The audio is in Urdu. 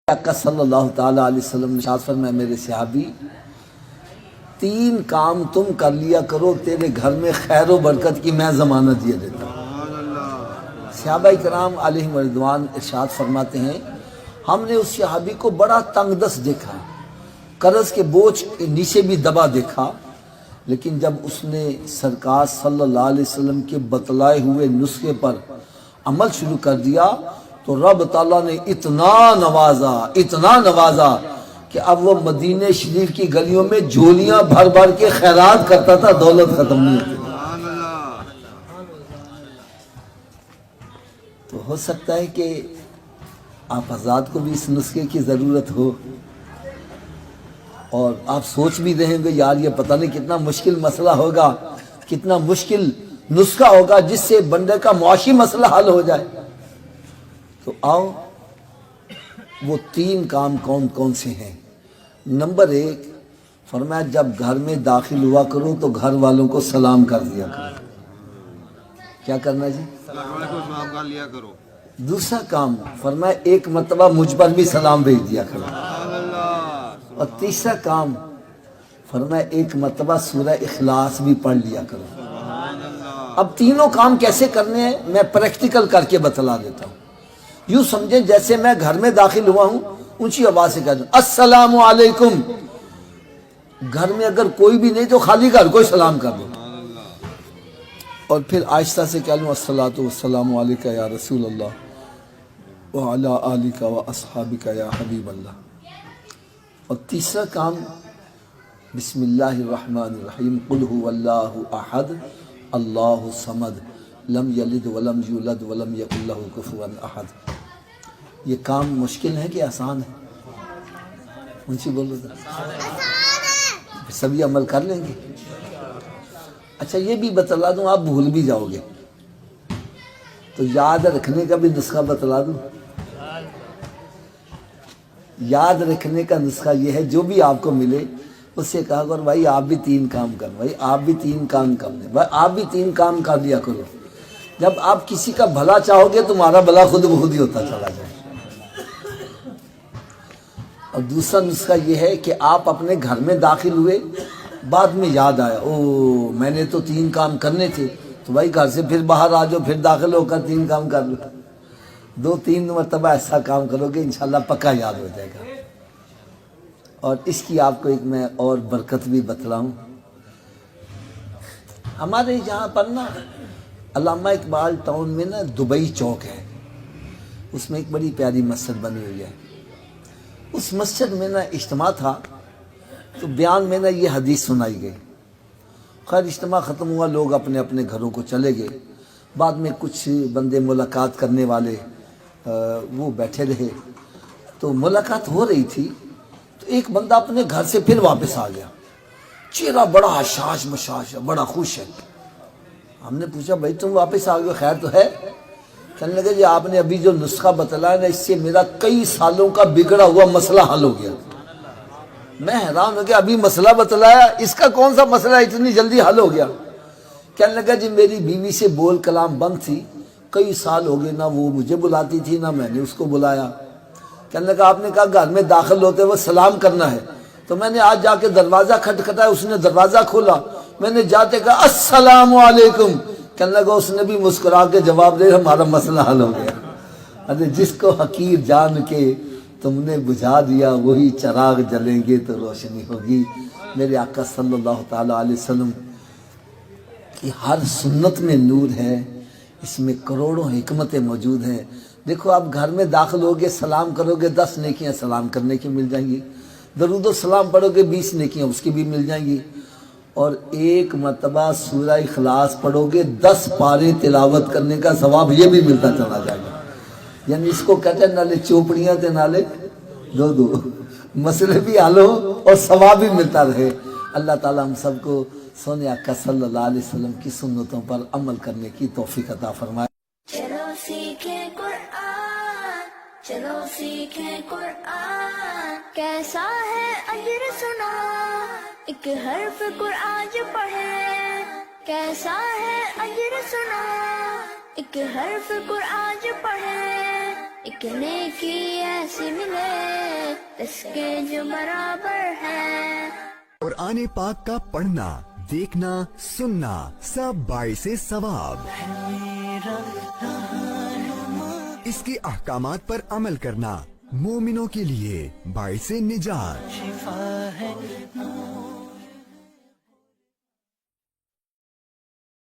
آقا صلی اللہ تعالیٰ علیہ وسلم نے ارشاد فرمایا میرے صحابی 3 کام تم کر لیا کرو تیرے گھر میں خیر و برکت کی میں ضمانت یہ دیتا ہوں۔ صحابہ کرام علیہم رضوان ارشاد فرماتے ہیں ہم نے اس صحابی کو بڑا تنگ دست دیکھا، قرض کے بوجھ کے نیچے بھی دبا دیکھا، لیکن جب اس نے سرکار صلی اللہ علیہ وسلم کے بتلائے ہوئے نسخے پر عمل شروع کر دیا تو رب تعالیٰ نے اتنا نوازا کہ اب وہ مدینہ شریف کی گلیوں میں جھولیاں بھر بھر کے خیرات کرتا تھا، دولت ختم نہیں ہوتی۔ تو ہو سکتا ہے کہ آپ حضرات کو بھی اس نسخے کی ضرورت ہو اور آپ سوچ بھی رہے گے یار یہ پتہ نہیں کتنا مشکل مسئلہ ہوگا، کتنا مشکل نسخہ ہوگا جس سے بندے کا معاشی مسئلہ حل ہو جائے۔ تو آؤ وہ 3 کام کون کون سے ہیں۔ نمبر 1 فرمایا جب گھر میں داخل ہوا کرو تو گھر والوں کو سلام کر دیا کرو۔ کیا کرنا جی؟ سلام کر لیا کرو۔ دوسرا کام فرمایا 1 مرتبہ مجھ پر بھی سلام بھیج دیا کرو۔ اور تیسرا کام فرمایا 1 مرتبہ سورہ اخلاص بھی پڑھ لیا کرو۔ اب تینوں کام کیسے کرنے ہیں میں پریکٹیکل کر کے بتلا دیتا ہوں۔ یوں سمجھیں جیسے میں گھر میں داخل ہوا ہوں اونچی آواز سے کہہ دوں السلام علیکم، گھر میں اگر کوئی بھی نہیں تو خالی گھر کو سلام کر دو، اور پھر آہستہ سے کہہ لوں الصلاۃ والسلام علیکہ یا رسول اللہ وعلی آلکہ واصحابکہ یا حبیب اللہ۔ اور تیسرا کام بسم اللہ الرحمن الرحیم قل هو اللہ احد اللہ الصمد لم یلد ولم یولد ولم یکن لہ کفوا احد۔ یہ کام مشکل ہے کہ آسان ہے؟ ان سے بولو سبھی عمل کر لیں گے؟ اچھا یہ بھی بتلا دوں آپ بھول بھی جاؤ گے تو یاد رکھنے کا بھی نسخہ بتلا دوں۔ یاد رکھنے کا نسخہ یہ ہے جو بھی آپ کو ملے اس سے کہا کرو بھائی آپ بھی 3 کام کرو، بھائی آپ بھی 3 کام کرنے، بھائی آپ بھی 3 کام کر لیا کرو۔ جب آپ کسی کا بھلا چاہو گے تمہارا بھلا خود بخود ہی ہوتا چلا جائے۔ اور دوسرا نسخہ یہ ہے کہ آپ اپنے گھر میں داخل ہوئے بعد میں یاد آیا او میں نے تو 3 کام کرنے تھے، تو بھائی گھر سے پھر باہر آ جاؤ، پھر داخل ہو کر 3 کام کر لو۔ 2-3 مرتبہ ایسا کام کرو گے انشاءاللہ پکا یاد ہو جائے گا۔ اور اس کی آپ کو ایک میں اور برکت بھی بتلاؤں۔ ہمارے یہاں پر نا علامہ اقبال ٹاؤن میں نا دبئی چوک ہے، اس میں ایک بڑی پیاری مسجد بنی ہوئی ہے۔ اس مسجد میں نا اجتماع تھا تو بیان میں نا یہ حدیث سنائی گئی۔ خیر اجتماع ختم ہوا، لوگ اپنے اپنے گھروں کو چلے گئے۔ بعد میں کچھ بندے ملاقات کرنے والے وہ بیٹھے رہے، تو ملاقات ہو رہی تھی تو ایک بندہ اپنے گھر سے پھر واپس آ گیا، چہرہ بڑا حشاش بشاش ہے، بڑا خوش ہے۔ ہم نے پوچھا بھائی تم واپس آ گئے خیر تو ہے؟ کہنے لگے جی آپ نے ابھی جو نسخہ بتلایا نا اس سے میرا کئی سالوں کا بگڑا ہوا مسئلہ حل ہو گیا۔ میں حیران ہو گیا ابھی مسئلہ بتلایا، اس کا کون سا مسئلہ اتنی جلدی حل ہو گیا؟ کہنے لگا جی میری بیوی سے بول کلام بند تھی، کئی سال ہو گئے نہ وہ مجھے بلاتی تھی نہ میں نے اس کو بلایا۔ کہنے لگا آپ نے کہا گھر میں داخل ہوتے ہوئے سلام کرنا ہے، تو میں نے آج جا کے دروازہ کھٹکھٹایا، اس نے دروازہ کھولا، میں نے جاتے کہا السلام علیکم، کہنے لگا اس نے بھی مسکرا کے جواب دے ہمارا مسئلہ حل ہو گیا۔ ارے جس کو حقیر جان کے تم نے بجھا دیا وہی چراغ جلیں گے تو روشنی ہوگی۔ میرے آقا صلی اللہ تعالیٰ علیہ وسلم کی ہر سنت میں نور ہے، اس میں کروڑوں حکمتیں موجود ہیں۔ دیکھو آپ گھر میں داخل ہوگے سلام کرو گے 10 نیکیاں سلام کرنے کی مل جائیں گی، درود و سلام پڑھو گے 20 نیکیاں اس کی بھی مل جائیں گی، اور 1 مرتبہ سورہ اخلاص پڑھو گے 10 پارے تلاوت کرنے کا ثواب یہ بھی ملتا چلا جائے گا۔ یعنی اس کو کہتے ہیں نالے چوپڑیاں تے نالے 2 مسئلے بھی حل ہو اور ثواب بھی ملتا رہے۔ اللہ تعالیٰ ہم سب کو سونے آقا صلی اللہ علیہ وسلم کی سنتوں پر عمل کرنے کی توفیق عطا فرمائے۔ چلو سیکھیں قرآن، چلو سیکھیں قرآن، کیسا ہے اجر سنا ایک حرف قرآن جو پڑھے، کیسا ہے اجر سنا ایک حرف قرآن جو پڑھے، ایک نیکی ایسی ملے اس کے جو برابر ہے. قرآن پاک کا پڑھنا، دیکھنا، سننا سب باعث ثواب. اس کے احکامات پر عمل کرنا مومنوں کے لیے باعث نجات.